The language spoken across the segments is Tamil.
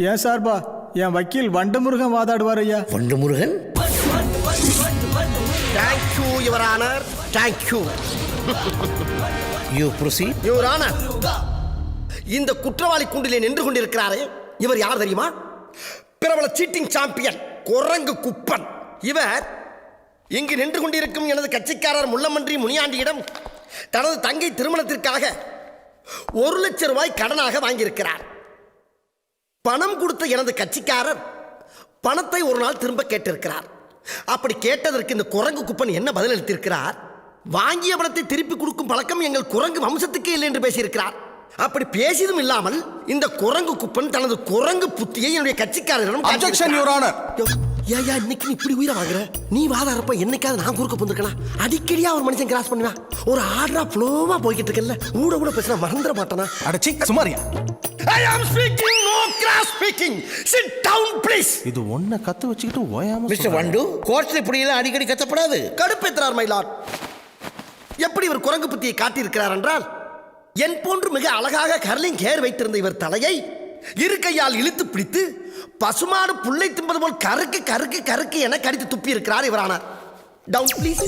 ஏன் சார்பா என் வக்கீல் வண்டமுருகன் வாதாடுவார் ஐயா. Vandamurugan? Thank you your honour, thank you. You proceed. Your honour, இந்த குற்றவாளி கூண்டிலே நின்று கொண்டிருக்கிறாரே, இவர் யார் தெரியுமா? பிரபல சீட்டிங் சாம்பியன் குரங்கு குப்பன். இவர் இங்கு நின்று கொண்டிருக்கும் எனது கட்சிக்காரர் முள்ளமன்றி முனியாண்டியிடம் தனது தங்கை திருமணத்திற்காக 1 லட்சம் ரூபாய் கடனாக வாங்கியிருக்கிறார். பணம் கொடுத்த எனது கட்சிக்காரர் பணத்தை ஒரு நாள் திரும்ப கேட்டிருக்கிறார். அப்படி கேட்டதற்கு இந்த குரங்கு குப்பன் என்ன பதில் அளித்திருக்கிறார்? வாங்கிய பணத்தை திருப்பி கொடுக்கும் பழக்கம் எங்கள் குரங்கு வம்சத்துக்கே இல்லை என்று பேசியிருக்கிறார். அப்படி பேசியதும் இல்லாமல் இந்த குரங்கு குப்பன் தனது குரங்கு புத்தியை என்னுடைய கட்சிக்காரரிடம் அப்ஜெக்ஷன் யுவர் ஆனர். ஏயா இன்னைக்கு நீ இப்படி உயிரை வாங்குற? நீ வாதாரப்ப என்னைக்காவது நான் குறுக்க போந்திருக்கலாம்? அடிக்கடியா ஒரு மனுஷன் கிராஸ் பண்ணுவேன். ஒரு ஆர்டரா ஃப்ளோவா போய்கிட்டு இருக்கல, ஊட பேசினா மறந்துட மாட்டானா? அடச்சி Samariya. I am speaking, no cross speaking. Sit down please. இது ஒன்ன கத்து வச்சுக்கிட்டு ஓயாம. மிஸ்டர் வண்டு, கோர்ட்ல இப்படி எல்லாம் அடிக்கடி கத்தப்படாது. கடுப்பேற்றார் மை லார்ட். எப்படி இவர் குரங்கு புத்தியை காட்டியிருக்கிறார் என்றால், என் போன்று மிக அழகாக கர்லிங் ஹேர் வைத்திருந்த இவர் தலையை இரு கையால் இழுத்து பிடித்து பசுமாடு புல்லை தின்பது போல் கருக்கு கருக்கு கருக்கு என கடித்து துப்பி இருக்கிறார் இவரானார். Down please.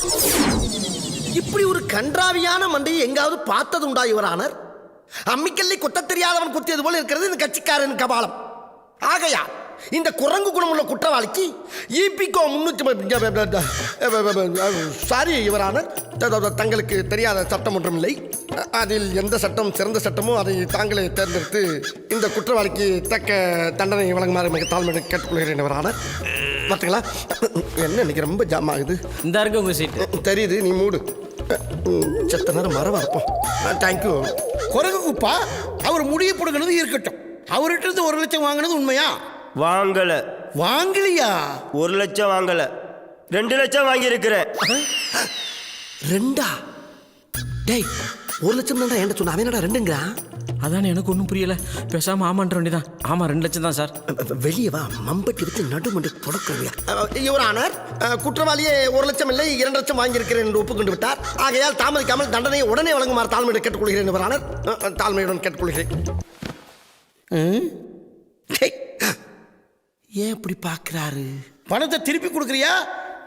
இப்படி ஒரு கன்றாவியான மண்டையை எங்காவது பார்த்தது உண்டா இவரானார்? அம்மிக்கல்லை கொத்த தெரியாதவன் குத்தியது போல இருக்கிறது இந்த கட்சிக்காரன் கபாலம். ஆகையால் இந்த குரங்கு குணமுள்ள குற்றவாளிக்கு ஈபிகோ 300 சாரி இவரான தங்களுக்கு தெரியாத சட்டம் ஒன்றும் இல்லை. அதில் எந்த சட்டம் சிறந்த சட்டமோ அதை தாங்களே தேர்ந்தெடுத்து இந்த குற்றவாளிக்கு தக்க தண்டனை வழங்குமாறு மிக தாழ்மையை கேட்டுக்கொள்கிறேன் இவரான. பார்த்தீங்களா என்ன இன்னைக்கு ரொம்ப ஜாம் ஆகுது. இந்த இருக்கு உங்க சீட்டு. தெரியுது, நீ மூடு. செத்த நேரம் மரவா இருப்போம். தேங்க்யூ. குரங்கு குப்பா அவர் முடிய போடுகிறது இருக்கட்டும். அவர்கிட்ட இருந்து 1 லட்சம் வாங்கினது உண்மையா? வாங்கல. வாங்கலையா? 1 லட்சம் வாங்கல, 2 லட்சம் வாங்கியிருக்கிறேன். 2? டேய் 1 லட்சம் தான் என்ன சொன்ன? அவன் என்னடா 2ங்கிறான்? அதானே எனக்கு ஒன்றும் புரியல. பேசாம ஆமான்ற வேண்டியதான். ஆமா 2 லட்சம் தான் சார். வெளியே வா, மம்பட்டி வச்சு நடுமண்டு தொடக்கலையா? யுவர் ஆனர், குற்றவாளியே 1 லட்சம் இல்லை 2 லட்சம் வாங்கியிருக்கிறேன் என்று ஒப்புக்கொண்டு விட்டார். ஆகையால் தாமதிக்காமல் தண்டனையை உடனே வழங்குமாறு தாழ்மையுடன் கேட்டுக்கொள்கிறேன் யுவர் ஆனர். தாழ்மையுடன் கேட்டுக்கொள்கிறேன். ஏன் இப்படி பார்க்கிறாரு? பணத்தை திருப்பி கொடுக்குறியா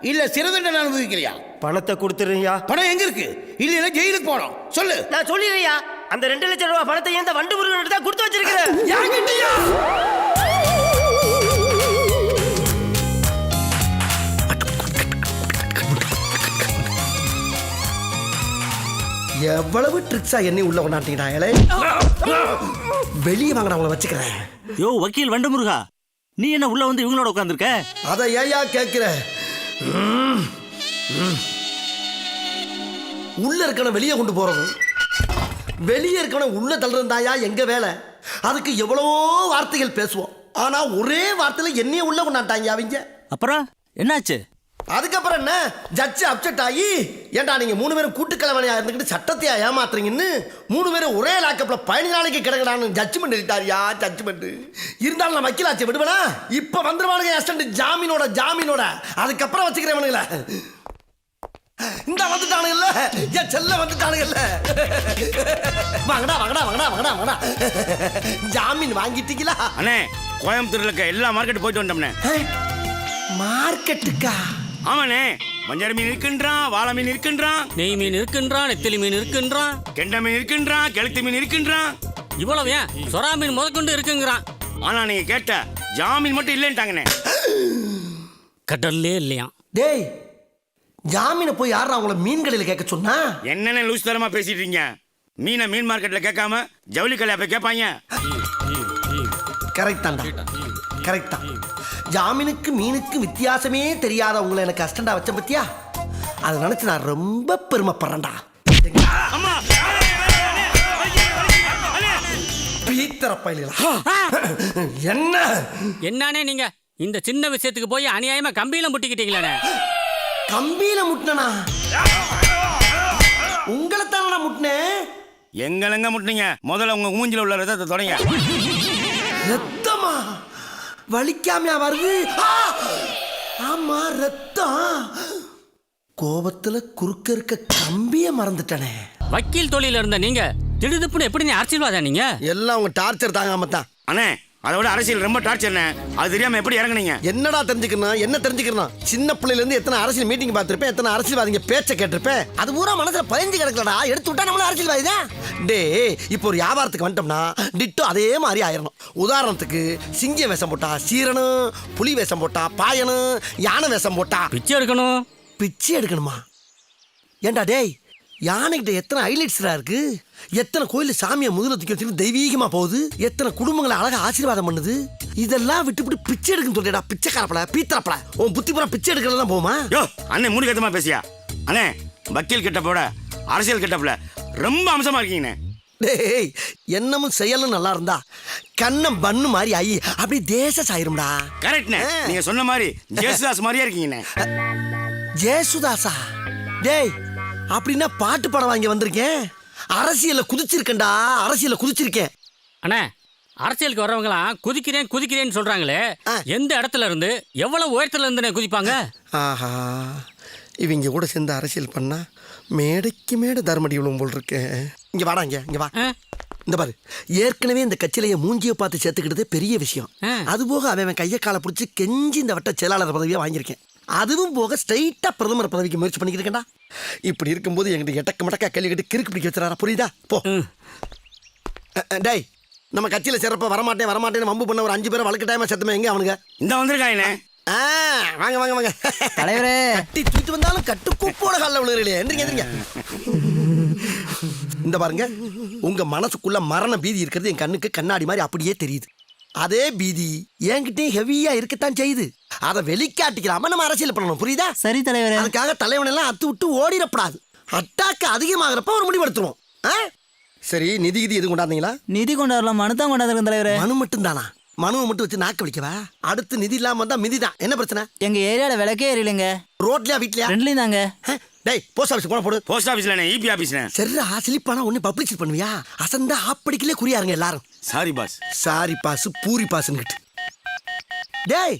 இல்ல சிறை தண்டனை அனுபவிக்கிறியா? பணத்தை கொடுத்துருயா. பணம் எங்க இருக்கு? இல்ல ஜெயிலுக்கு போனோம். சொல்லு. நான் சொல்லிடுறியா, அந்த 2 லட்சம் ரூபாய் பணத்தை இந்த வண்டு முருகன் தான் கொடுத்து வச்சிருக்கிறேன். எவ்வளவு ட்ரிக்ஸா என்னை உள்ள கொண்டாட்டீங்கடா. வெளியே வாங்கடா, உங்களை வச்சுக்கிறேன். யோ வக்கீல் வண்டமுருகா, நீ என்ன உள்ள வந்து இவங்களோட உட்காந்துருக்க? அதை ஏயா கேட்கிற? உள்ள இருக்கணும் வெளியே கொண்டு போறது, வெளியே இருக்கணும் உள்ள தள்ளுறதாயா எங்க வேலை. அதுக்கு எவ்வளவோ வார்த்தைகள் பேசுவோம், ஆனா ஒரே வார்த்தையில என்னைய உள்ள கொண்டாட்டாங்க அவங்க. அப்புறம் என்னாச்சு? அதுக்கப்புறம் என்ன, ஜட்ஜ் அப்செட் ஆகி, ஏன்டா நீங்க 3 பேரும் கூட்டுக்கிழமையா இருந்துக்கிட்டு சட்டத்தையா ஏமாத்துறீங்கன்னு 3 பேரும் ஒரே லாக்கப்ல 15 நாளைக்கு கிடக்குறான்னு ஜட்ஜ்மெண்ட் எழுதிட்டாரியா. ஜட்ஜ்மெண்ட் இருந்தாலும் நான் வக்கீலாச்சு விடுவேனா? இப்ப வந்துருவானுங்க அசிஸ்டன்ட் ஜாமீனோட. அதுக்கப்புறம் வச்சுக்கிறவனுங்கள. இந்த வந்துட்டானுங்கல்ல, என் செல்ல வந்துட்டானுங்கல்ல. வாங்கடா. ஜாமீன் வாங்கிட்டீங்களா? அண்ணே, கோயம்புத்தூர்ல இருக்க எல்லா மார்க்கெட் போயிட்டு வந்தோம்னே. மார்க்கெட்டுக்கா? ஆமாண்ணே, மஞ்சள் மீன் இருக்கின்றான், வாழை மீன் இருக்கின்றான், நெய் மீன் இருக்கின்றான், நெத்திலி மீன் இருக்கின்றான், கெண்டை மீன் இருக்கின்றான், கெளுத்தி மீன் இருக்கின்றான். இவ்வளவு ஏன் சொரா மீன் முதற்கொண்டு இருக்குங்கிறான். ஆனா நீங்க கேட்ட ஜாமீன் மட்டும் இல்லைன்ட்டாங்கண்ணே. கடல்லே இல்லையா? டேய், ஜாமீனை போய் யாரா உங்களை மீன் கடையில் கேட்க சொன்னா? என்னென்ன லூஸ் தரமா பேசிட்டு இருக்கீங்க? மீனை மீன் மார்க்கெட்ல கேட்காம ஜவுளி கடையில போய் கேட்பாங்க. கரெக்ட் தான். ஜாமீனுக்கு மீனுக்கு வித்தியாசமே தெரியாத உங்களை எனக்கு அசிஸ்டண்டா வச்ச பத்தியா? அதை நினைச்சு நான் ரொம்ப பெருமைப்படுறேன்டா. என்னன்னே நீங்க இந்த சின்ன விஷயத்துக்கு போய் அநியாயமா கம்பியில முட்டிக்கிட்டீங்களே. கம்பியில முட்டினா? உங்களை தானே முட்டினேன். எங்கெங்க முட்டினீங்க? முதல்ல உங்க மூஞ்சில உள்ள ரத்தத்தை தொடங்க. ரத்தமா? வலிக்காமையா வருது? ஆமா ரத்தம். கோபத்துல குறுக்க இருக்க கம்பிய மறந்துட்டனே. வக்கீல் தொழில இருந்த நீங்க திடுதுப்புன்னு எப்படி அரசியல்வாதா? நீங்க எல்லாம் உங்க டார்ச்சர் தாங்காம தான். அண்ணே, அதை விட அரசியல் ரொம்ப டார்ச்சர்ண்ணே. அது தெரியாம எப்படி இறங்குனீங்க? என்னடா தெரிஞ்சுக்கணும், என்ன தெரிஞ்சுக்கணும்? சின்ன பிள்ளையில இருந்து எத்தனை அரசியல் மீட்டிங் பார்த்திருப்பேன், எத்தனை அரசியல்வாதிங்க பேச்ச கேட்டிருப்பேன். அது பூரா மனசுல பதிஞ்சு கிடக்கலடா. எடுத்து விட்டா நம்மள அரசியல்வாதி தான். டேய், இப்போ ஒரு வியாபாரத்துக்கு வந்துட்டோம்னா டிட்டோ அதே மாதிரி ஆயிரணும். உதாரணத்துக்கு சிங்க வேஷம் போட்டா சீரனும், புலி வேஷம் போட்டா பாயனும், யானை வேஷம் போட்டா பிச்சை எடுக்கணும். பிச்சை எடுக்கணுமா? ஏண்டா டேய், யானைகிட்ட எத்தனை ஹைலைட்ஸ்ரா இருக்கு. எத்தனை கோயில் சாமியை முதல்ல தூக்கி வச்சுட்டு தெய்வீகமா போகுது. எத்தனை குடும்பங்களை அழகா ஆசீர்வாதம் பண்ணுது. இதெல்லாம் விட்டுவிட்டு பிச்சை எடுக்குன்னு சொல்லிடா. பிச்சைக்காரப்பல பீத்தரப்பல உன் புத்தி பூரா பிச்சை எடுக்கிறது தான் போமா? யோ அண்ணே, மூணு கத்தமா பேசியா அண்ணே? வக்கீல் கிட்டப்போட அரசியல் கிட்டப்பல ரொம்ப அம்சமா இருக்கீங்கண்ணே. டேய், என்னமும் செயலும் நல்லா இருந்தா கண்ணம் பண்ணு மாதிரி ஆகி அப்படி தேச சாயிரும்டா. கரெக்ட்ண்ணே, நீங்க சொன்ன மாதிரி ஜேசுதாஸ் மாதிரியா இருக்கீங்கண்ணே. ஜேசுதாசா? டேய், அப்படின்னா பாட்டு பாட வாங்கி வந்திருக்கேன். அரசியல்ல குதிச்சிருக்கேன்டா, அரசியல்ல குதிச்சிருக்கேன். அண்ணே, அரசியலுக்கு வர்றவங்களாம் குதிக்கிறேன் குதிக்கிறேன்னு சொல்றாங்களே, ஆ. எந்த இடத்துல இருந்து எவ்வளவு உயரத்துல இருந்து குதிப்பாங்க? ஆஹா, இவங்க கூட சேர்ந்து அரசியல் பண்ணா மேடைக்கு மேடை தர்மடி விழுவும் போல் இருக்கு. இங்க வாடா, இங்க வா. ஆ? இந்த பாரு, ஏற்கனவே இந்த கட்சியில என் மூஞ்சியை பார்த்து சேர்த்துக்கிட்டதே பெரிய விஷயம். ஆ. அது போக அவன் கையை காலை பிடிச்சி கெஞ்சி இந்த வட்ட செயலாளர் பதவியை வாங்கியிருக்கேன். அதுவும் போக ஸ்ட்ரைட்டா பிரதமர் பதவிக்கு முயற்சி பண்ணிக்கிட்டு இருக்கேன்டா. இப்படி இருக்கும்போது எங்கிட்ட எட்டக்க மடக்கா கேள்வி கேட்டு கிறுக்கு பிடிக்க வச்சுறாரா? புரியுதா? போ. டேய், நம்ம கட்சியில சேர்றப்ப வரமாட்டேன்னு வம்பு பண்ண ஒரு 5 பேரை வழக்கு டைமா செத்துமே எங்க அவனுங்க? இந்த வந்திருக்காங்கண்ணே. வாங்க வாங்க வாங்க தலைவரே. கட்டி தூக்கிட்டு வந்தாலும் கட்டுக்கூப்போட காலில் விழுகிறீங்களே. எந்திரிங்க. இந்த பாருங்க, உங்க மனசுக்குள்ள மரண பீதி இருக்கிறது என் கண்ணுக்கு கண்ணாடி மாதிரி அப்படியே தெரியுது. அதே பீதி என்கிட்டயும் ஹெவியா இருக்கத்தான் செய்யுது. அதை வெளிக்காட்டிக்கிறாம நம்ம அரசியல் பண்ணணும். புரியுதா? சரி தலைவரே. அதுக்காக தலைவனெல்லாம் அத்து விட்டு ஓடிடப்படாது. அட்டாக்கு அதிகமாகிறப்ப ஒரு முடிவெடுத்துருவோம். சரி, நிதி எதுவும் கொண்டாந்தீங்களா? நிதி கொண்டாடலாம், மனு தான் கொண்டாந்துருக்கேன் தலைவரே. மனு மட்டும் தானா? மனுவை மட்டும் வச்சு நாக்க வலிக்கவா? அடுத்து நிதி இல்லாம வந்தா மிதி தான். என்ன பிரச்சனை? எங்க ஏரியால விளக்கே எரியலைங்க. ரோட்லயா வீட்லயா? ரெண்டுலயும் தாங்க. டேய், போஸ்ட் ஆபீஸ் போன போடு. போஸ்ட் ஆபீஸ்ல இபி ஆபீஸ்ண்ணே. சரிடா, ஸ்லிப்பானா ஒண்ணு பப்ளிஷ் பண்ணுவியா? அசந்தா ஆப்படிக்கலே குறியாருங்க எல்லாரும். Sorry boss. சாரி பாஸ், பூரி பாஸ்ன்னுகிட்டு. டேய்,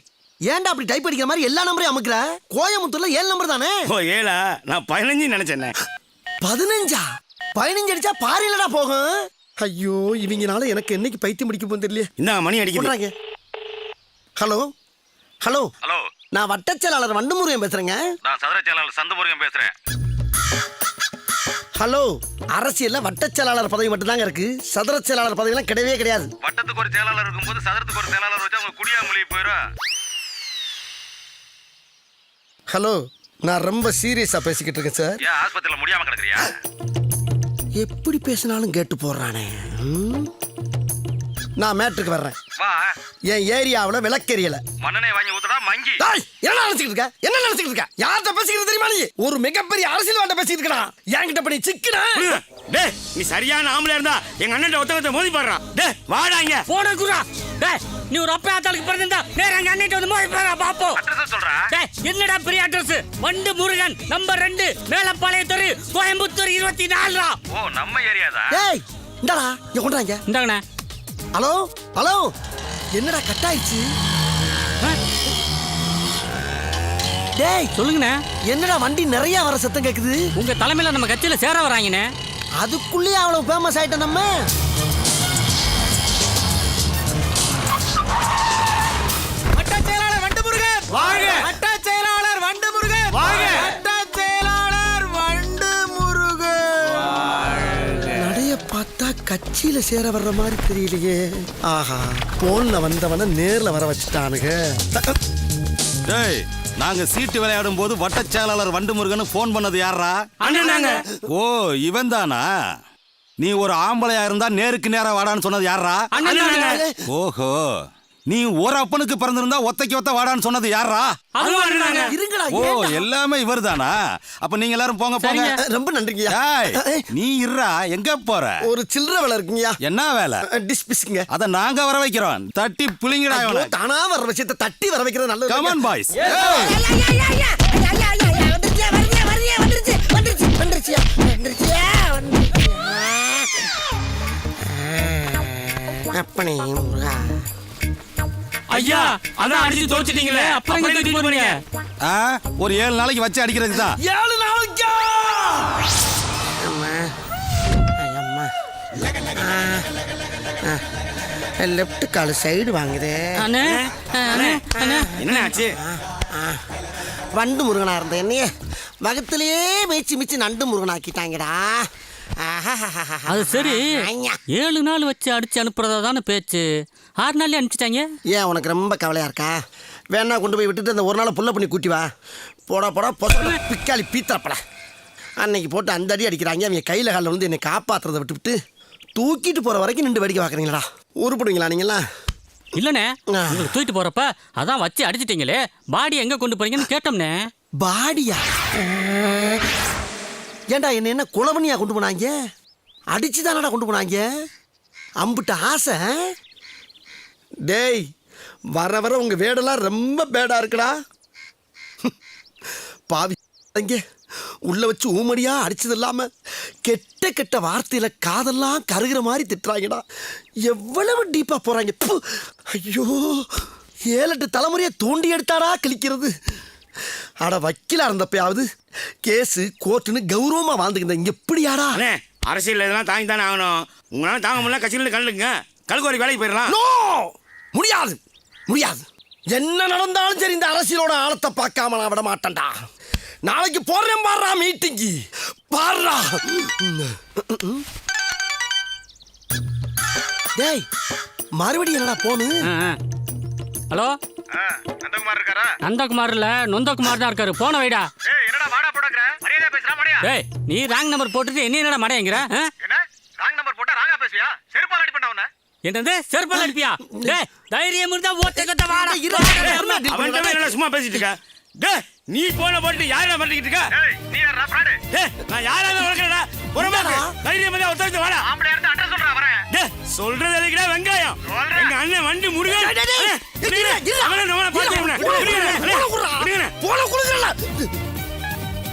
ஏன்டா அப்படி டைப் அடிக்கிற மாதிரி எல்லா நம்பரையும் அமுக்குற? கோயம்புத்தூர்ல 7 நம்பர் தானே? ஓ 7ஆ? நான் 15 நினைச்சேண்ணே. 15? 15 அடிச்சா பாரிலடா போகும். ஐயோ, இவங்கனால எனக்கு என்னைக்கு பைத்தியம் பிடிக்க போகுது தெரியல. இந்த மணி அடிக்கிறாங்க. ஹலோ ஹலோ ஹலோ, நான் வட்டச் செயலாளர் வண்டுமுருகன் பேசுறேங்க. நான் சதுர செயலாளர் சந்தமுருகன் பேசுறேன். ஹலோ, அரசியல்ல வட்டச் செயலாளர் பதவி மட்டும் தாங்க இருக்கு. சதுர செயலாளர் பதவிலாம் கிடையவே கிடையாது. வட்டத்துக்கு ஒரு செயலாளர் இருக்கும்போது சதுரத்துக்கு ஒரு செயலாளர் வச்சா அவங்க குடியா மொழி போயிடும். ஹலோ, நான் ரொம்ப சீரியஸா பேசிக்கிட்டு இருக்கேன் சார். ஏன் ஆஸ்பத்திரியில முடியாம கிடக்குறியா? எப்படி பேசினாலும் கேட்டு போடுறானே. நான் மேட்ருக்கு வர்றேன். வா, என் ஏரியாவுல விளக்கெரியல. மண்ணெண்ணெய் வாங்கி ஊத்துடா மங்கி. என்ன நினைச்சிட்டு இருக்க? யார்கிட்ட பேசிக்கிறது தெரியுமா? நீ ஒரு மிகப்பெரிய அரசியல்வாட்ட பேசிட்டு இருக்கா. என்கிட்ட பண்ணி சிக்கன. டேய், நீ சரியான ஆம்பளை இருந்தா எங்க அண்ணன் ஒருத்தவங்க மோதி பாடுறான். டேய் வாடா இங்க. போன குரா. டேய், நீ ஒரு அப்பா ஆத்தாளுக்கு பிறந்திருந்தா நேரா எங்க அண்ணன் வந்து மோதி பாரு பாப்போம். அட்ரஸ் சொல்றா. டேய், என்னடா பெரிய அட்ரஸ்? வண்டு முருகன், நம்பர் 2, மேலப்பாளைய தெரு, கோயம்புத்தூர் 24. ஓ, நம்ம ஏரியாதா? டேய், இந்தாடா, இங்க கொண்டாங்க. இந்தாங்கண்ணே. ஹலோ ஹலோ, என்னடா கட் ஆயிடுச்சு? டேய் சொல்லுங்கண்ணே. என்னடா வண்டி நிறைய வர சத்தம் கேக்குது? உங்க தலைமையில நம்ம கட்சியில சேர வராங்கண்ணே. அதுக்குள்ளேயே அவ்வளவு ஃபேமஸ் ஆயிட்டோம் நம்ம. வட்டச் செயலாளர் வண்டுமுருகன் வாழ்க! வட்டச் செயலாளர் வண்டுமுருகன் வாழ்க! வட்டச் செயலாளர் வண்டுமுருகன் நடைய பார்த்தா கட்சியில சேர வர்ற மாதிரி தெரியலையே. ஆஹா, போன்ல வந்தவன நேர்ல வர வச்சுட்டானுங்க. டேய், நாங்க சீட்டு விளையாடும் போது வட்டச் செயலாளர் வண்டுமுருகன் போன் பண்ணது யாரா? அண்ணனாங்க. ஓ, இவன் தானா? நீ ஒரு ஆம்பளையா இருந்தா நேருக்கு நேரா வாடான்னு சொன்னது யாரா? அண்ணனாங்க. ஓஹோ, நீ ஒரு அப்பனுக்கு பிறந்திருந்தா ஒத்தைக்கு ஒத்த வாடான்னு சொன்னது யாரா? அதுவும் அண்ணனாங்க. இருங்கடா. ஓ, ஏன்டா? எல்லாமே இவர் தானா? அப்ப நீங்க எல்லாரும் போங்க போங்க. ரொம்ப நன்றிங்கய்யா. டேய், நீ இருடா, எங்க போற? ஒரு சில்லற வேலை இருக்குங்கய்யா. என்ன வேலை? டிஷ் பிஸ்க்குங்க. அத நாங்க வர வைக்கிறோம். தட்டி புளிங்கடா ஐயோ, இவனை. தானா வர விஷயத்தை தட்டி வர வைக்கிறது நல்லது. Come on boys. அப்பனே ஐயா, அதான் அடிச்சு தோச்சிட்டீங்களே, அப்புறம் எங்க தூக்கிட்டு போறீங்க? ஒரு 7 நாளைக்கு வச்சு அடிக்கிறதுக்கு தான். 7 நாளைக்கா? அம்மா, அம்மா. லெஃப்ட் கால் சைடு வாங்குதே. அண்ணே என்ன ஆச்சு? வண்டு முருகனா இருந்த என்னைய வகத்திலேயே மேய்ச்சி மிச்சு நண்டு முருகன் ஆக்கிட்டாங்கடா. அது சரி, 7 நாள் வச்சு அடிச்சு அனுப்புறதா தானே பேச்சு. 6 நாள்லயே அனுப்பிச்சிட்டாங்க. ஏன் உனக்கு ரொம்ப கவலையா இருக்கா? வேணா கொண்டு போய் விட்டுட்டு அந்த ஒரு நாள் புல்ல பண்ணி கூட்டி வா. போடா பிக்காளி பீத்தப்படா. அன்னைக்கு போட்டு அந்த அடி அடிக்கிறாங்க. அவங்க கையில் காலில் வந்து என்னை காப்பாற்றுறதை விட்டுவிட்டு தூக்கிட்டு போகிற வரைக்கும் நின்று வேடிக்கை பார்க்குறீங்களா? உருப்படுவீங்களா நீங்களா? இல்லண்ணே, உங்களுக்கு தூக்கிட்டு போறப்ப அதான் வச்சு அடிச்சிட்டீங்களே, பாடி எங்க கொண்டு போறீங்கன்னு கேட்டோம்னே. பாடியா? ஏண்டா என்ன கொலை பண்ணியா கொண்டு போனாங்க? அடிச்சு தானடா கொண்டு போனாங்க. அம்புட்ட ஆசை. டேய், வர வர உங்க வேடெல்லாம் ரொம்ப பேடா இருக்குடா. பாவி உள்ள வச்சு ஊமடியா அடிச்சது இல்லாம கெட்ட கெட்ட வார்த்தையில காதெல்லாம் கருகிற மாதிரி திட்டுறாங்கடா. எவ்வளவு டீப்பா போறாங்க. ஐயோ, 7-8 தலைமுறையை தோண்டி எடுத்தாடா கிழிக்கிறது. அட வக்கீலா இருந்தப்பயாவது கேஸு கோர்ட்டுன்னு கௌரவமா வாழ்ந்துக்கிட்ட இங்க எப்படியாடா? அரசியல் இதெல்லாம் தாங்கி தானே ஆகணும். உங்களால தாங்க முடியல, கட்சியில் கல்லுங்க கல்குவாரி வேலைக்கு போயிடலாம். முடியாது முடியாது. என்ன நடந்தாலும் சரி, இந்த அரசியலோட ஆழத்தை பார்க்காம நான் விட மாட்டேன்டா. நாளைக்கு போறேன் பாடுறா மீட்டிங்கு. பாடுறா. டேய், மறுபடியும் என்னடா போனு? ஹலோ, நந்தகுமார் இருக்காரா? நந்தகுமார் இல்ல, நொந்தகுமார் தான் இருக்காரு. போன வைடா. என்னடா வாடா போடங்கற? மரியாதை பேசுறா மடியா? டேய், நீ ராங் நம்பர் போட்டுட்டு என்னடா மடையங்கற? என்ன ராங் நம்பர் போட்டா ராங்கா பேசுவியா? செருப்பால அடி பண்ண உன்ன. என்னது செருப்பால அடிப்பியா? டேய், தைரியம் இருந்தா ஓட்டை கட்ட வாடா. அவன்கிட்ட என்ன சும்மா பேசிட்டு இருக்க? டேய், நீ போன போட்டு யாரா பண்ணிக்கிட்டு இருக்க? டேய், நீ யாரா ஃப்ராட்? டேய், நான் யாராவது வளர்க்கறடா. ஒருமாக்கு தைரியம் இருந்தா ஒருத்தர் வாடா. ஆம்பளை எடுத்து அட்ரஸ் சொல்றா வரேன். டேய், சொல்றது எதுக்குடா வெங்காயம்? எங்க அண்ணன் வண்டி முருகன். அவன நம்மள பாத்துறோம்னா. போன குடுங்கறல.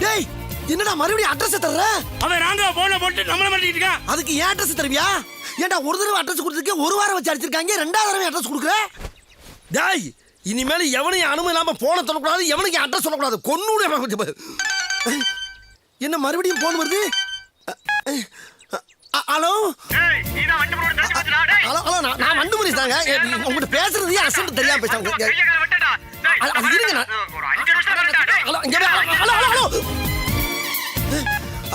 டேய், என்னடா மறுபடியும் அட்ரஸ் தர்ற? அவன் ராங்கா போன போட்டு நம்மள மாட்டிட்டு இருக்கான். அதுக்கு ஏன் அட்ரஸ் தருவியா? ஏன்டா ஒரு தடவை அட்ரஸ் கொடுத்துருக்கேன், ஒரு வாரம் வச்சு அடிச்சிருக்காங்க, 2வது தடவை அட்ரஸ் கொடுக்குற? டேய், இனிமேல் எவனையும் அனுமதி இல்லாம போன சொல்லக்கூடாது, எவனுக்கு அட்ரஸ் சொல்லக்கூடாது. கொன்னூட. என்ன மறுபடியும் போன் வருது? ஹலோ டேய், நீ தான் வண்டி போடு தட்டி வச்சுடா. டேய், ஹலோ ஹலோ, நான் வண்டு முறை தாங்க. உங்ககிட்ட பேசுறது அசென்ட் தெரியாம பேசுறாங்க. கைய கால வெட்டடா. டேய், அது இருங்க. ஒரு 5 நிமிஷம் வரடா. டேய், ஹலோ இங்க ஹலோ ஹலோ ஹலோ.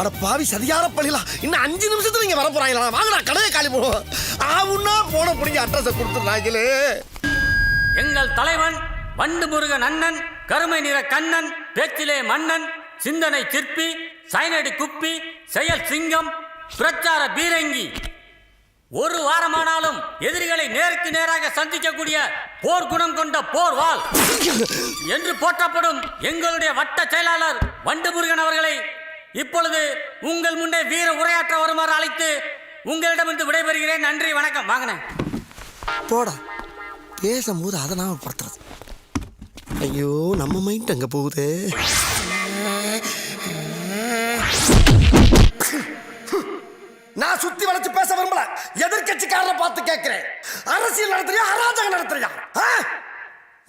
அட பாவி, சரியான பழிலாம். இன்னும் 5 நிமிஷத்துல இங்க வர போறாங்களா? வாங்கடா, கடையை காலி போடுவோம். ஆவுன்னா போன பிடிங்க அட்ரஸை கொடுத்துருந்தாங்களே. எங்கள் தலைவன் வண்டு முருகன் அண்ணன், கருமை நிற கண்ணன், பேச்சிலே மன்னன், சிந்தனை சிற்பி, சைனடி குப்பி, செயல் சிங்கம், பிரச்சார பீரங்கி. ஒரு வாரமானாலும் எதிரிகளை நேருக்கு நேராக சந்திக்கக்கூடிய போர் குணம் கொண்ட போர் வாள் என்று போற்றப்படும் எங்களுடைய வட்ட செயலாளர் வண்டு முருகன் அவர்களை இப்பொழுது உங்கள் முன்னே வீர உரையாற்ற வருமாறு அழைத்து உங்களிடமிருந்து விடைபெறுகிறேன். நன்றி, வணக்கம். வாங்கினேன் போடா. பேசும்போது அதை நாம படுத்துறது. ஐயோ, நம்ம மைண்ட் அங்க போகுது. நான் சுத்தி வளைச்சு பேச விரும்பல. எதிர்கட்சிக்காரரை பார்த்து கேட்கிறேன், அரசியல் நடத்துறியா அராஜகம் நடத்துறியா?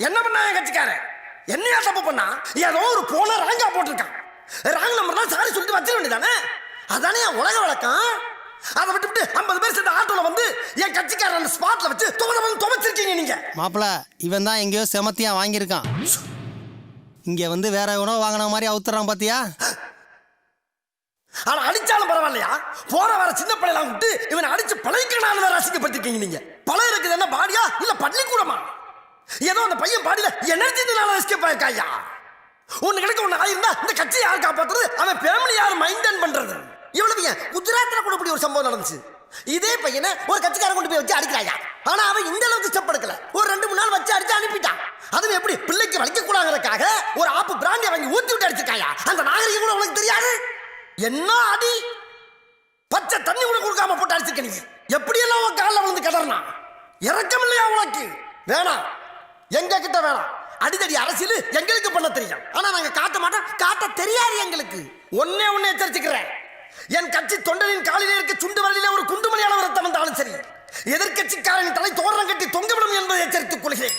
என்ன பண்ணா என் கட்சிக்காரன்? என்னையா தப்பு பண்ணா? ஏதோ ஒரு போன ராங்கா போட்டிருக்கான். ராங் நம்பர்னா சாரி சொல்லிட்டு வச்சிட வேண்டியதானே? அதானே என் உலக வழக்கம். அதை விட்டு 50 பேர் சேர்ந்து ஆட்டோல வந்து என் கட்சிக்காரன் அந்த ஸ்பாட்ல வச்சு துவச்சிருக்கீங்க நீங்க. மாப்பிள, இவன் தான் எங்கேயோ செமத்தியா வாங்கியிருக்கான். இங்க வந்து வேற உணவு வாங்கின மாதிரி அவுத்துறான் பாத்தியா? ஆனா அடிச்சாலும் பரவாயில்லையா? போற வர சின்ன பிள்ளைலாம் விட்டு இவனை அடிச்சு பழகிக்கனால வேற ரசிக்கப்பட்டிருக்கீங்க நீங்க. பழைய இருக்குது என்ன பாடியா இல்ல பள்ளிக்கூடமா? ஏதோ அந்த பையன் பாடியில எனர்ஜினால எஸ்கேப் ஆயிருக்காயா? ஒண்ணு கிடைக்க ஒண்ணு ஆயிருந்தா இந்த கட்சியை யார் காப்பாத்துறது? அவன் ஃபேமிலி யார் மெயின்டைன் பண்றது? இவ்வளவு ஏன் குஜராத்ல கூட இப்படி ஒரு சம்பவம் நடந்துச்சு. இதே பையனை ஒரு கட்சிக்காரன் கொண்டு போய் வச்சு அடிக்கிறாயா? ஆனா அவன் இந்த அளவுக்கு ஸ்டெப் எடுக்கல. ஒரு 2-3 நாள் வச்சு அடிச்சு அனுப்பிட்டான். அதுவும் எப்படி பிள்ளைக்கு வலிக்க கூடாதுக்காக ஒரு ஆப்பு பிராண்டியை வாங்கி ஊத்தி விட்டு அடிச்சிருக்காயா? அந்த நாகரிகம் கூட உனக்கு தெரியாது. என்ன அடி! பச்சை தண்ணி கூட கொடுக்காம போட்டு அடிச்சிருக்க நீ. எப்படியெல்லாம் உன் காலில் விழுந்து கிடறனா? இறக்கம் இல்லையா உனக்கு? வேணாம், எங்க கிட்ட வேணாம். அடிதடி அரசியல் எங்களுக்கு பண்ண தெரியும். ஆனா நாங்க காட்ட மாட்டோம், காட்ட தெரியாது எங்களுக்கு. ஒன்னே ஒன்னு எச்சரிச்சுக்கிறேன், என் கட்சி தொண்டனின் காலிலே இருக்க சுண்டு வரலிலே ஒரு குண்டுமணி அளவு ரத்தம் வந்தாலும் சரி, எதிர்கட்சிக்காரன் தலை தோரணம் கட்டி தொங்கவிடும் என்பதை எச்சரித்துக் கொள்கிறேன்.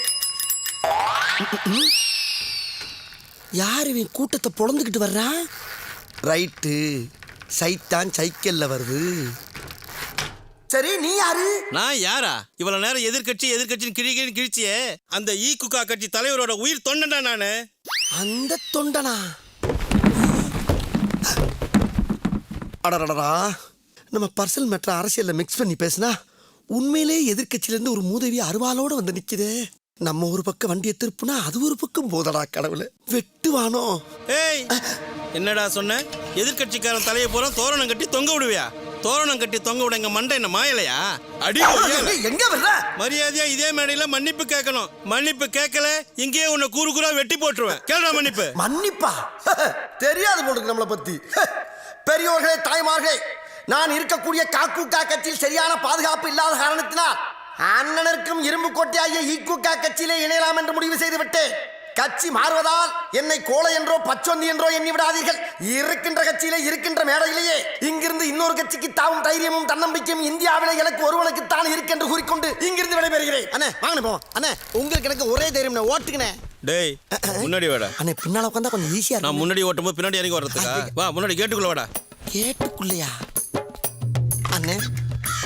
யார் இவன் கூட்டத்தை பொழந்துக்கிட்டு வர்றான்? ரைட்டு, சைத்தான் சைக்கிள்ல வருது. சரி நீ யாரு? நான் யாரா? இவ்வளவு நேரம் எதிர்க்கட்சின்னு கிழிச்சியே அந்த ஈகுகா கட்சி தலைவரோட உயிர் தொண்டன்டா நானு. அந்த தொண்டனா? அடடடா, நம்ம பர்சனல் மேட்டர் அரசியல்ல மிக்ஸ் பண்ணி பேசினா உண்மையிலே எதிர்கட்சியில இருந்து ஒரு மூதேவி அருவாளோட வந்து நிக்குதே. நம்ம ஒரு பக்கம் வண்டியை திருப்புனா அது ஒரு பக்கம் போதடா கடவுளே, வெட்டுவானோ? ஏய், என்னடா சொன்ன? எதிர்க்கட்சிக்காரன் தலையை பூரா தோரணம் கட்டி தொங்க விடுவியா? தோரணம் கட்டி தொங்க விட எங்க மண்டை என்ன மாயலையா? அடி எங்க வர்ற? மரியாதையா இதே மேடையில மன்னிப்பு கேட்கணும். மன்னிப்பு கேட்கல இங்கேயே உன்னை கூறு கூறா வெட்டி போட்டுருவேன். கேளுடா மன்னிப்பு. மன்னிப்பா? தெரியாது போட்டுருக்கு நம்மளை பத்தி. பெரியோர்களே, தாய்மார்களே, நான் இருக்கக்கூடிய காக்கூகா கட்சியில் சரியான பாதுகாப்பு இல்லாத காரணத்தினால் அண்ணனுக்கும் இரும்பு கோட்டையாகிய ஈக்குகா கட்சியிலே இணையலாம் என்று முடிவு செய்து விட்டேன். கட்சி மாறுவதால் என்னை கோலை என்றோ பச்சொந்தி என்றோ எண்ணி விடாதீர்கள். இருக்கின்ற கட்சியிலே இருக்கின்ற மேடையிலேயே இங்கிருந்து இன்னொரு கட்சிக்கு தாவும் தைரியமும் தன்னம்பிக்கையும் இந்தியாவிலே எனக்கு ஒருவனுக்குத்தான் இருக்கென்று கூறிக்கொண்டு இங்கிருந்து விடைபெறுகிறேன். அண்ணே வாங்க போவோம். அண்ணே உங்களுக்கு எனக்கு ஒரே தைரியம், ஓட்டுக்கினே. டேய், முன்னாடி வாடா. அண்ணே பின்னால உட்காந்தா கொஞ்சம் ஈஸியா. நான் முன்னாடி ஓட்டும்போது பின்னாடி இறங்கி வர்றதுக்கா? வா, முன்னாடி கேட்டுக்குள்ள வாடா. கேட்டுக்குள்ளையா? அண்ணே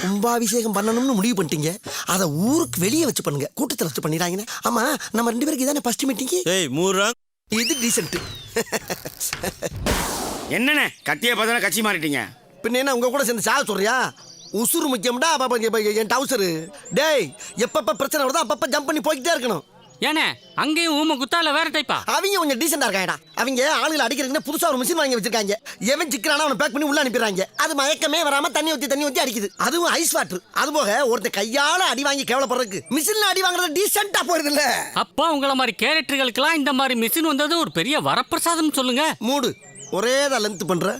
கும்பாபிஷேகம் பண்ணணும்னு முடிவு பண்ணிட்டீங்க, அதை ஊருக்கு வெளியே வச்சு பண்ணுங்க, கூட்டத்தில் வச்சு பண்ணிடுறாங்கண்ணே. ஆமா, நம்ம 2 பேருக்கு இதானே ஃபர்ஸ்ட் மீட்டிங். ஏய் மூர்ரா, இது டீசென்ட். என்னண்ணே கத்தியை பார்த்தா கட்சி மாறிட்டீங்க? பின்ன என்ன உங்க கூட சேர்ந்து சாக சொல்றியா? உசுறு முக்கியம்டா. என் டவுசரு. டேய், எப்பப்ப பிரச்சனை வருதோ அப்பப்ப ஜம்ப் பண்ணி போய்கிட்டே இருக்கணும். ஏனே அங்கேயும் ஊம குத்தால வேற டைப்பா? அவங்க கொஞ்சம் டீசெண்டா இருக்காங்கடா. அவங்க ஆளுகளை அடிக்கிறதுக்கு புதுசா ஒரு மிஷின் வாங்கி வச்சிருக்காங்க. எவன் சிக்கிறானா அவனை பேக் பண்ணி உள்ள அனுப்பிடுறாங்க. அது மயக்கமே வராம தண்ணி ஊத்தி அடிக்குது. அதுவும் ஐஸ் வாட்டர். அது போக ஒருத்த கையால அடி வாங்கி கேவலப்படுறதுக்கு மிஷின்ல அடி வாங்குறது டீசெண்டா போயிருது இல்ல? அப்பா உங்கள மாதிரி கேரக்டர்களுக்கெல்லாம் இந்த மாதிரி மிஷின் வந்தது ஒரு பெரிய வரப்பிரசாதம் சொல்லுங்க. மூடு ஒரே தான் லென்த் பண்ற.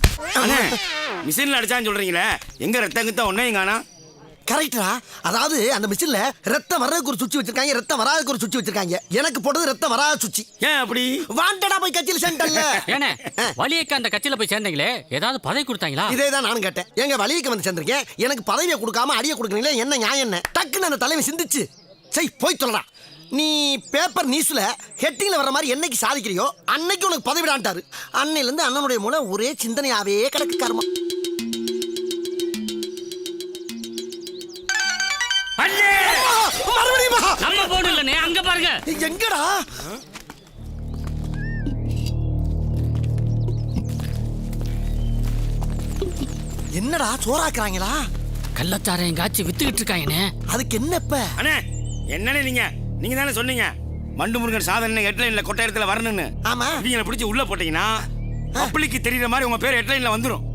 மிஷின்ல அடிச்சான்னு சொல்றீங்களே, எங்க ரத்தம் கிட்ட ஒன்னையும் காணா? கரெக்டா? அதாவது அந்த மிஷின்ல ரத்தம் வர்றதுக்கு ஒரு சுவிட்ச் வச்சிருக்காங்க, ரத்தம் வராதுக்கு ஒரு சுவிட்ச் வச்சிருக்காங்க. எனக்கு போட்டது ரத்தம் வராத சுவிட்ச். ஏன் அப்படி? வாண்டடா போய் கட்சியில் சேர்ந்தல்ல. ஏனே வலியக்க அந்த கட்சியில போய் சேர்ந்தீங்களே, ஏதாவது பதவி கொடுத்தாங்களா? இதே தான் நானும் கேட்டேன். எங்க வலியக்க வந்து சேர்ந்திருக்கேன், எனக்கு பதவியை கொடுக்காம அடியை கொடுக்குறீங்களே, என்ன நியாயம் என்ன? டக்குன்னு அந்த தலைமை சிந்திச்சு சரி போய் சொல்லலாம். நீ பேப்பர் நியூஸ்ல ஹெட்டிங்ல வர மாதிரி என்னைக்கு சாதிக்கிறியோ அன்னைக்கு உனக்கு பதவிடான்ட்டாரு. அன்னையில இருந்து அண்ணனுடைய மூலம் ஒரே சிந்தனையாவே கிடக்கு கர்மம். நம்ம போர்டு இல்லனே, அங்க பாருங்க. எங்கடா? என்னடா சோறாக்குறாங்களா? கள்ளச்சாரையும் காய்ச்சி வித்துக்கிட்டு இருக்காங்கண்ணே. அதுக்கு என்ன இப்ப? அண்ணே என்னண்ணே நீங்க தானே சொன்னீங்க மண்டு முருகன் சாதனை ஹெட்லைன்ல கொட்டை இடத்துல வரணும்னு. ஆமா. இவங்களை பிடிச்சி உள்ள போட்டீங்கன்னா பப்ளிக்கு தெரியுற மாதிரி உங்க பேர் ஹெட்லைன்ல வந்துரும்.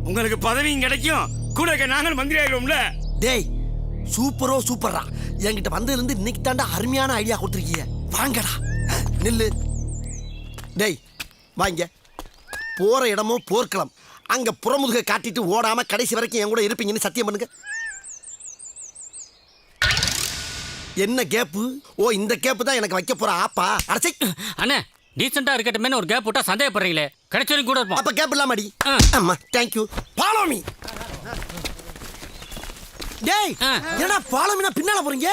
உங்களுக்கு பதவியும் கிடைக்கும், கூட நாங்களும் மந்திரி ஆயிடுவோம்ல. டேய் சூப்பரோ சூப்பர்ரா. என்கிட்ட வந்ததுல இருந்து இன்னைக்கு தாண்டா அருமையான ஐடியா கொடுத்துருக்கீங்க. வாங்கடா நில்லு. டேய் வாங்க. போற இடமோ போர்க்களம், அங்க புறமுதுக காட்டிட்டு ஓடாம கடைசி வரைக்கும் என் கூட இருப்பீங்கன்னு சத்தியம் பண்ணுங்க. என்ன கேப்பு? ஓ இந்த கேப்பு தான் எனக்கு வைக்க போற ஆப்பா. அடச்சை அண்ணே டீசெண்டா இருக்கட்டுமே ஒரு கேப் போட்டா சந்தேகப்படுறீங்களே, கிடைச்சவரைக்கும் கூட இருப்போம். அப்ப கேப் இல்லாம அடி. அம்மா தேங்க்யூ. Follow me. டேய் என்னடா ஃபாலோ மீனா பின்னால போறீங்க?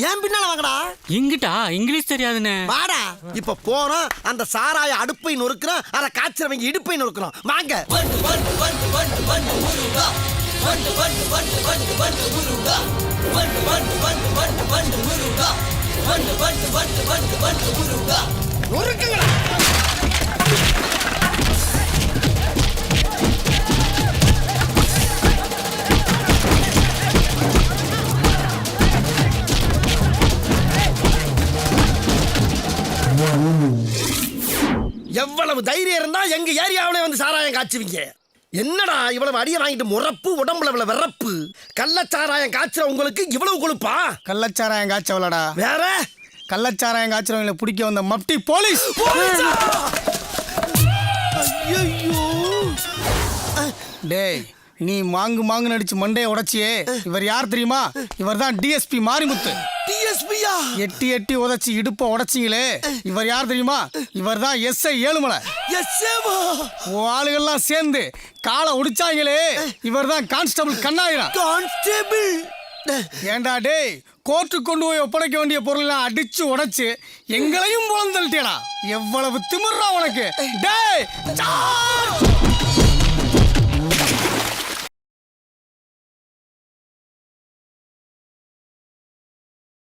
ஏன் பின்னால வாங்கடா. இங்கிட்டா இங்கிலீஷ் தெரியாதுண்ணே. வாடா. இப்ப போறோம், அந்த சாராய அடுப்பை நொறுக்குறோம், அதை காய்ச்சறவங்க இடுப்பை நொறுக்குறோம். வாங்க. நொறுக்குங்கடா. எவ்வளவு தைரியம் இருந்தா எங்க ஏரியாவிலே வந்து சாராயம் காய்ச்சுவீங்க? என்னடா இவ்வளவு அடிய வாங்கிட்டு முறப்பு, உடம்புல இவ்வளவு வெறப்பு? கள்ளச்சாராயம் காய்ச்சற உங்களுக்கு இவ்வளவு கொழுப்பா? கள்ளச்சாராயம் காய்ச்சவளடா. வேற கள்ளச்சாராயம் காய்ச்சறவங்களை பிடிக்க வந்த மப்டி போலீஸ். ஐயோ டேய் நீ மாங்கு நடிச்சு மண்டையை உடைச்சியே, இவர் யார் தெரியுமா? இவர் தான் டிஎஸ்பி மாரிமுத்து. டிஎஸ்பியா? எட்டி உதைச்சி இடுப்ப உடைச்சிங்களே, இவர் யார் தெரியுமா? இவர் தான் எஸ்ஐ ஏழுமலை. எஸ்ஏவா? ஆளுகள்லாம் சேர்ந்து காலை ஒடிச்சாங்களே, இவர் தான் கான்ஸ்டபிள் கண்ணாயிரம். கான்ஸ்டபிள்? ஏண்டா டேய், கோர்ட்டுக்கு கொண்டு போய் ஒப்படைக்க வேண்டிய பொருள்லாம் அடிச்சு உடைச்சு எங்களையும் புலந்தள்ளிட்டேடா. எவ்வளவு திமிர்றா உனக்கு? டேய்